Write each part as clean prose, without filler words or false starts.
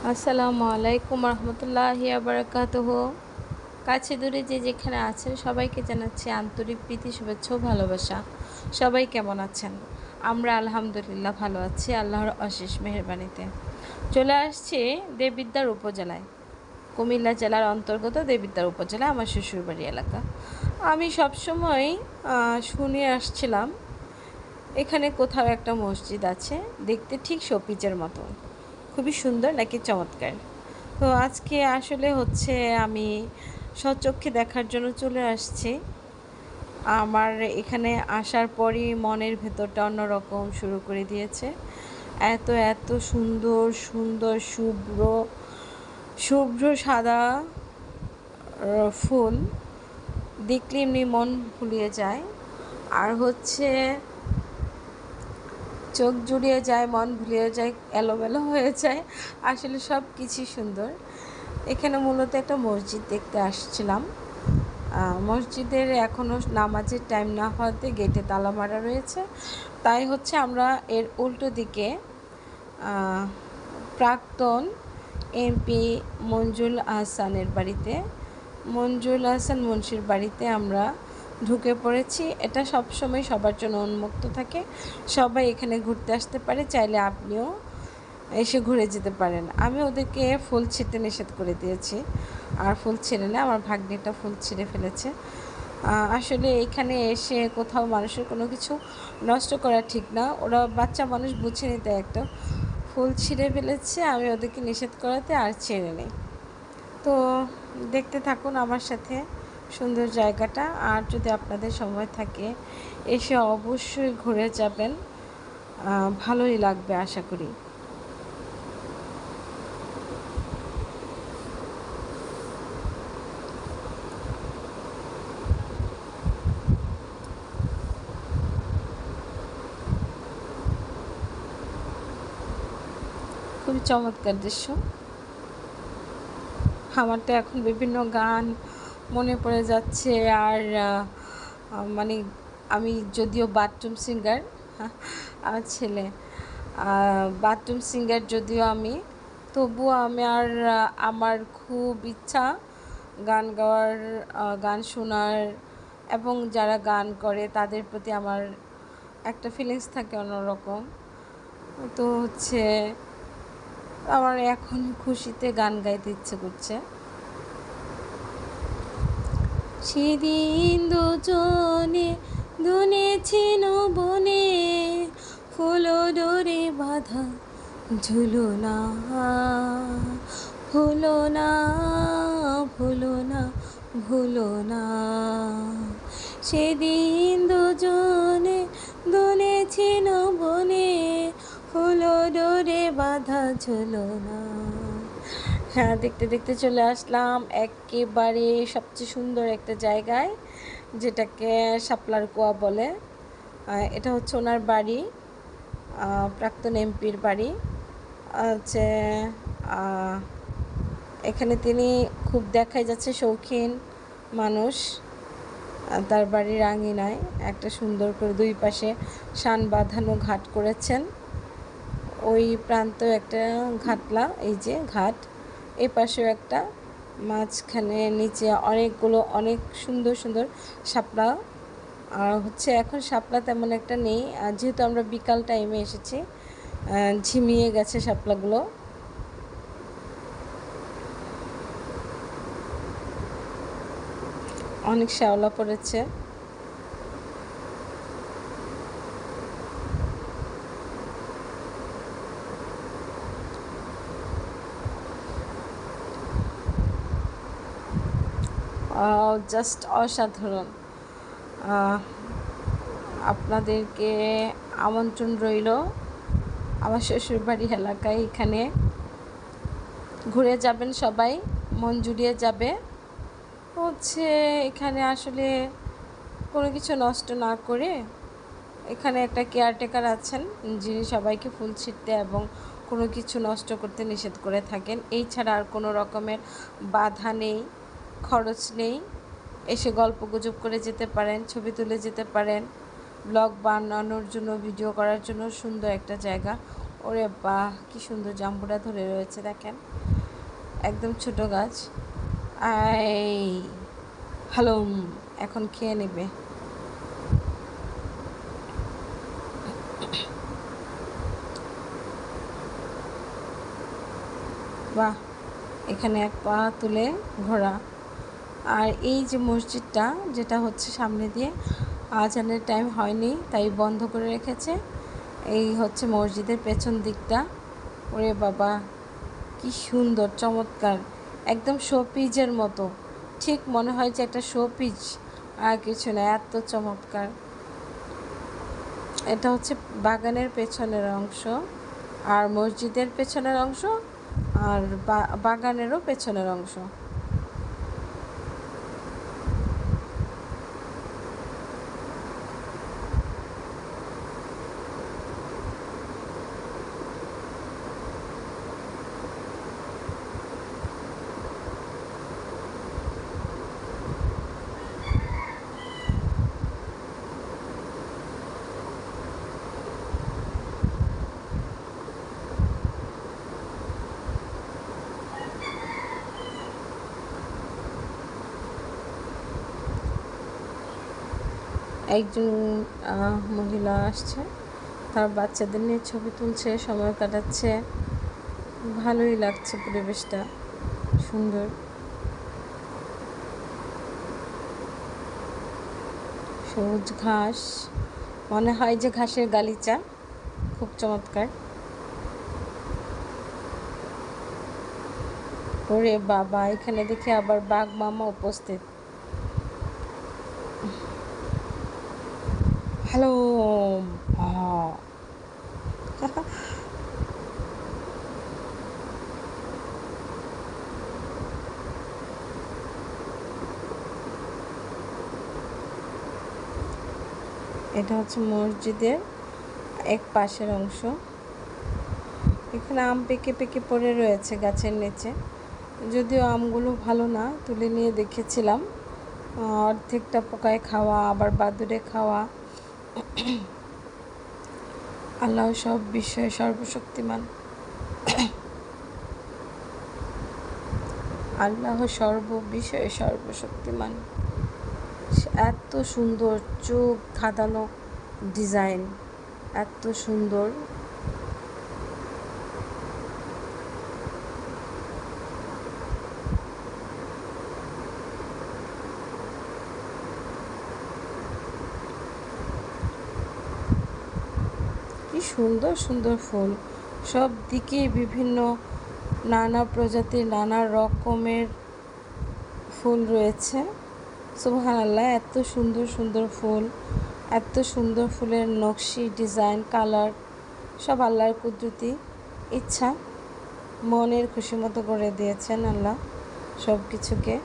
আসসালামু আলাইকুম রহমতুল্লাহি বারাকাতুহু। কাছে দূরে যে যেখানে আছেন সবাইকে জানাচ্ছি আন্তরিক প্রীতি, শুভেচ্ছা ও ভালোবাসা। সবাই কেমন আছেন? আমরা আলহামদুলিল্লাহ ভালো আছি, আল্লাহর অশেষ মেহেরবানিতে। চলে আসছি দেবিদ্বার উপজেলায়, কুমিল্লা জেলার অন্তর্গত দেবিদ্বার উপজেলা, আমার শ্বশুরবাড়ি এলাকা। আমি সবসময় শুনে আসছিলাম এখানে কোথাও একটা মসজিদ আছে, দেখতে ঠিক শোপিজের মতো, খুবই সুন্দর নাকি চমৎকার। তো আজকে আসলে হচ্ছে আমি স্বচক্ষে দেখার জন্য চলে আসছি। আমার এখানে আসার পরই মনের ভেতরটা অন্যরকম শুরু করে দিয়েছে। এত এত সুন্দর সুন্দর শুভ্র শুভ্র সাদা ফুল দেখলে এমনি মন ভুলিয়ে যায়, আর হচ্ছে চোখ জুড়িয়ে যায়, মন ভুলিয়ে যায়, এলোমেলো হয়ে যায়। আসলে সব কিছুই সুন্দর। এখানে মূলত একটা মসজিদ দেখতে আসছিলাম। মসজিদের এখনও নামাজের টাইম না হওয়াতে গেটে তালা মারা রয়েছে। তাই হচ্ছে আমরা এর উল্টো দিকে প্রাক্তন এমপি মঞ্জুল আহসানের বাড়িতে, মঞ্জুল আহসান মুন্সির বাড়িতে আমরা ঢুকে পড়েছি। এটা সবসময় সবার জন্য উন্মুক্ত থাকে, সবাই এখানে ঘুরতে আসতে পারে, চাইলে আপনিও এসে ঘুরে যেতে পারেন। আমি ওদেরকে ফুল ছিঁড়তে নিষেধ করে দিয়েছি, আর ফুল ছিঁড়ে না, আমার ভাগ্নিটা ফুল ছিঁড়ে ফেলেছে। আসলে এখানে এসে কোথাও মানুষের কোনো কিছু নষ্ট করা ঠিক না, ওরা বাচ্চা মানুষ বুঝে নিতে, একটা ফুল ছিঁড়ে ফেলেছে, আমি ওদেরকে নিষেধ করাতে আর ছেড়ে নেই। তো দেখতে থাকুন আমার সাথে সুন্দর জায়গাটা, আর যদি আপনাদের সময় থাকে এসে অবশ্যই ঘুরে যাবেন, ভালোই লাগবে আশা করি। খুবই চমৎকার দৃশ্য। আমার তো এখন বিভিন্ন গান মনে পড়ে যাচ্ছে, আর মানে আমি যদিও বাথরুম সিঙ্গার, আমার ছেলে বাথরুম সিঙ্গার যদিও আমি, তবুও আমার খুব ইচ্ছা গান গাওয়ার, গান শোনার, এবং যারা গান করে তাদের প্রতি আমার একটা ফিলিংস থাকে অন্যরকম। তো হচ্ছে আমার এখন খুশিতে গান গাইতে ইচ্ছে করছে। সেদিন দুজনে দুনেছি বনে, ফুল ডোরে বাঁধা ঝুলো না, ভুলো না, ভুলো না, ভুলো না। সেদিন দুজনে দুনেছি বনে, ফুল ডোরে বাঁধা ঝুলো না। হ্যাঁ, দেখতে দেখতে চলে আসলাম একেবারে সবচেয়ে সুন্দর একটা জায়গায়, যেটাকে শাপলার কুয়া বলে। এটা হচ্ছে ওনার বাড়ি, প্রাক্তন এমপির বাড়ি। হচ্ছে এখানে তিনি খুব দেখাই যাচ্ছে শৌখিন মানুষ। তার বাড়ির আঙিনায় একটা সুন্দর করে দুই পাশে শান বাঁধানো ঘাট করেছেন। ওই প্রান্তেও একটা ঘাটলা, এই যে ঘাট, এই পাশেও একটা, মাঝখানে নিচে অনেকগুলো অনেক সুন্দর সুন্দর শাপলা। আর হচ্ছে এখন শাপলা তেমন একটা নেই, আর যেহেতু আমরা বিকাল টাইমে এসেছি, ঝিমিয়ে গেছে শাপলাগুলো। অনেক শ্যাওলা পড়েছে। জাস্ট অসাধারণ। আপনাদেরকে আমন্ত্রণ রইল আমার শ্বশুরবাড়ি এলাকায়, এখানে ঘুরে যাবেন সবাই, মন জুড়িয়ে যাবে। হচ্ছে এখানে আসলে কোনো কিছু নষ্ট না করে, এখানে একটা কেয়ারটেকার আছেন যিনি সবাইকে ফুল ছিঁড়তে এবং কোনো কিছু নষ্ট করতে নিষেধ করে থাকেন। এই ছাড়া আর কোনো রকমের বাধা নেই, খরচ নেই। এসে গল্পগুজব করে যেতে পারেন, ছবি তুলে যেতে পারেন, ব্লগ বানানোর জন্য, ভিডিও করার জন্য সুন্দর একটা জায়গা। ওরে বাহ, কি সুন্দর জাম্বুরা ধরে রয়েছে দেখেন, একদম ছোট গাছ। এই হ্যালো, এখন খেয়ে নেবে। বাহ, এখানে এক পা তুলে ঘোরা। আর এই যে মসজিদটা, যেটা হচ্ছে সামনে দিয়ে আজানের টাইম হয়নি তাই বন্ধ করে রেখেছে, এই হচ্ছে মসজিদের পেছন দিকটা। ওরে বাবা, কি সুন্দর, চমৎকার, একদম শোপিজের মতো, ঠিক মনে হয় যে একটা শোপিজ আর কিছু না, এত চমৎকার। এটা হচ্ছে বাগানের পেছনের অংশ, আর মসজিদের পেছনের অংশ, আর বাগানেরও পেছনের অংশ। একজন মহিলা আসছে, তার বাচ্চাদের নিয়ে ছবি তুলছে, সময় কাটাচ্ছে, ভালোই লাগছে, পরিবেশটা সুন্দর। সবুজ ঘাস, মনে হয় যে ঘাসের গালিচা, খুব চমৎকার। ওরে বাবা, এখানে দেখি আবার বাঘ মামা উপস্থিত। হ্যালো। এটা হচ্ছে মসজিদের এক পাশের অংশ। এখানে আম পেকে পেকে পড়ে রয়েছে গাছের নিচে, যদিও আমগুলো ভালো না, তুলে নিয়ে দেখেছিলাম, অর্ধেকটা পোকায় খাওয়া, আবার বাদুড়ে খাওয়া। আল্লাহ সব বিষয়ে সর্বশক্তিমান, আল্লাহ সর্ব বিষয়ে সর্বশক্তিমান। এত সুন্দর চোখ ধাঁধানো ডিজাইন, এত সুন্দর। কি সুন্দর সুন্দর ফুল, সব দিকে বিভিন্ন নানা প্রজাতির নানা রকমের ফুল রয়েছে। সুবহানাল্লাহ, এত সুন্দর সুন্দর ফুল, এত সুন্দর ফুলের নকশি, ডিজাইন, কালার, সব আল্লাহর কুদরতি ইচ্ছা, মনের খুশি মতো করে দিয়েছেন আল্লাহ সব কিছুকে।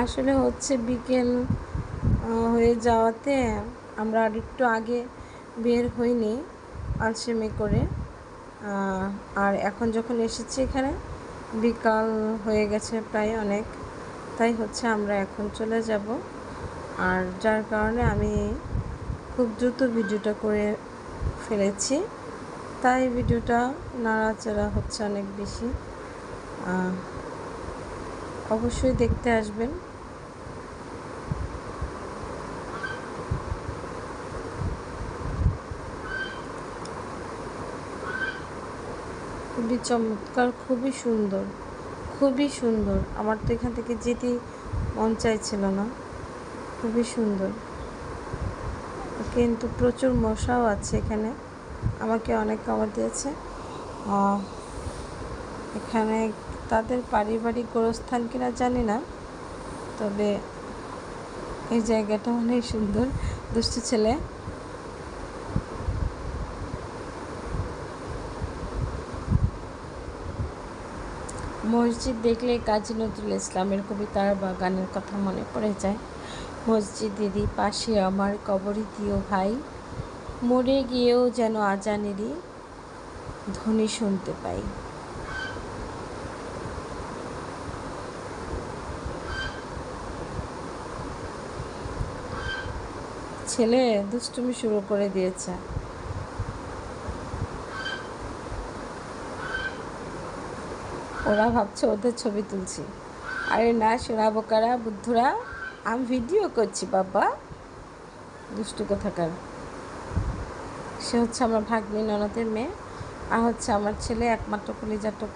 আসলে হচ্ছে বিকেল হয়ে যাওয়াতে আমরা আরেকটু আগে বের হইনি আলসেমি করে, আর এখন যখন এসেছি এখানে বিকাল হয়ে গেছে প্রায় অনেক, তাই হচ্ছে আমরা এখন চলে যাব। আর যার কারণে আমি খুব দ্রুত ভিডিওটা করে ফেলেছি, তাই ভিডিওটা নাড়াচাড়া হচ্ছে অনেক বেশি। অবশ্যই দেখতে আসবেন। খুবই চমৎকার, খুবই সুন্দর, খুবই সুন্দর। আমার তো এখান থেকে যেতেই মন চাইছিল না, খুবই সুন্দর। কিন্তু প্রচুর মশাও আছে এখানে, আমাকে অনেক কামড় দিয়েছে। এখানে তাদের পারিবারিক গোরস্থান কিনা জানি না, তবে এই জায়গাটা অনেক সুন্দর। দুষ্টু ছেলে, মসজিদ দেখলে কাজী নজরুল ইসলামের কবিতার বা গানের কথা মনে পড়ে যায়। মসজিদেরই পাশে আমার কবরই দিও ভাই, মরে গিয়েও যেন আজানেরই ধ্বনি শুনতে পাই। ছেলে দুষ্টুমি শুরু করে দিয়েছে। ওরা ভাবছে ওদের ছবি তুলছি। আরে না সোনা বোকারা বুদ্ধুরা, আমি ভিডিও করছি বাবা। দুষ্টু কোথাকার। সে হচ্ছে আমার ভাগ্নি ননদের মেয়ে, আর হচ্ছে আমার ছেলে একমাত্র কলিজার টুকরা।